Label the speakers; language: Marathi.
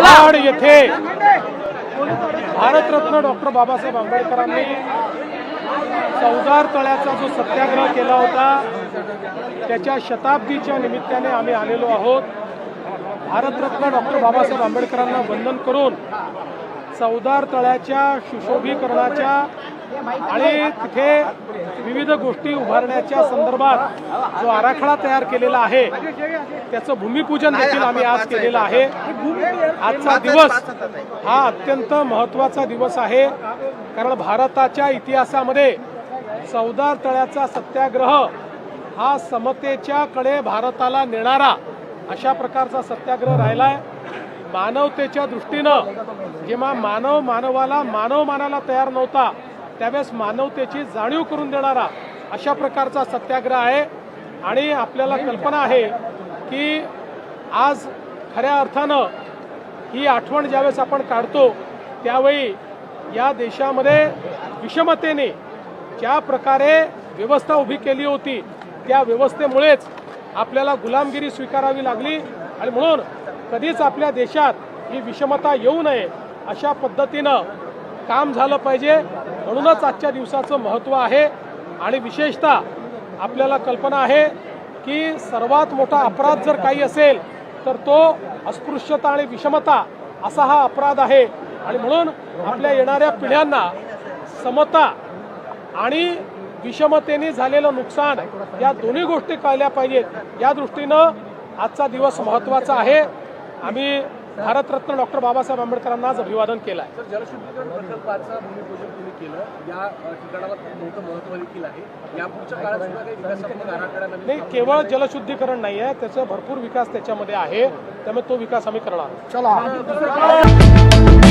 Speaker 1: महाड येथे भारतरत्न डॉक्टर बाबासाहेब आंबेडकरांनी चौदार तळ्याचा जो सत्याग्रह केला होता त्याच्या शताब्दीच्या निमित्ताने आम्ही आलेलो आहोत। भारतरत्न डॉक्टर बाबासाहेब आंबेडकरांना वंदन करून चौदार तळ्याच्या सुशोभीकरणाच्या आणि तिथे विविध गोष्टी उभारण्याच्या संदर्भात जो आराखडा तयार केलेला आहे त्याचं भूमिपूजन देखील आम्ही आज केलेलं आहे। आजचा दिवस हा अत्यंत महत्त्वाचा दिवस आहे, कारण भारताच्या इतिहासामध्ये चौदार तळ्याचा सत्याग्रह हा समतेच्या कडे भारताला नेणारा अशा प्रकारचा सत्याग्रह राहिलाय। मानवतेच्या दृष्टीनं जेव्हा मानव मानवाला मानव मानायला तयार नव्हता त्यावेळेस मानवतेची जाणीव करून देणारा अशा प्रकारचा सत्याग्रह आहे। आणि आपल्याला कल्पना आहे की आज खऱ्या अर्थानं ही आठवण ज्यावेळेस आपण काढतो त्यावेळी या देशामध्ये विषमतेने ज्या प्रकारे व्यवस्था उभी केली होती त्या व्यवस्थेमुळेच आपल्याला गुलामगिरी स्वीकारावी लागली आणि म्हणून कधीच आपल्या देशात ही विषमता येऊ नये अशा पद्धतीनं काम झालं पाहिजे। म्हणूनच आजच्या दिवसाचं महत्त्व आहे। आणि विशेषतः आपल्याला कल्पना आहे की सर्वात मोठा अपराध जर काही असेल तर तो अस्पृश्यता आणि विषमता असा हा अपराध आहे। आणि म्हणून आपल्या येणाऱ्या पिढ्यांना समता आणि विषमतेने झालेलं नुकसान या दोन्ही गोष्टी कळल्या पाहिजेत। या दृष्टीनं आजचा दिवस महत्त्वाचा आहे। आम्ही भारतरत्न डॉक्टर बाबासाहेब आंबेडकरांना आज अभिवादन केलं आहे।
Speaker 2: जलशुद्धीकरण प्रकल्पाचं भूमिपूजन तुम्ही केलं, या ठिकाणाला खूप मोठं महत्त्व देखील आहे। यापुढच्या काळात सुद्धा काही विकासात्मक आराखडा
Speaker 1: नाही, केवळ जलशुद्धीकरण नाही आहे, त्याचा भरपूर विकास त्याच्यामध्ये आहे, त्यामुळे तो विकास आम्ही करणार आहोत।
Speaker 3: चला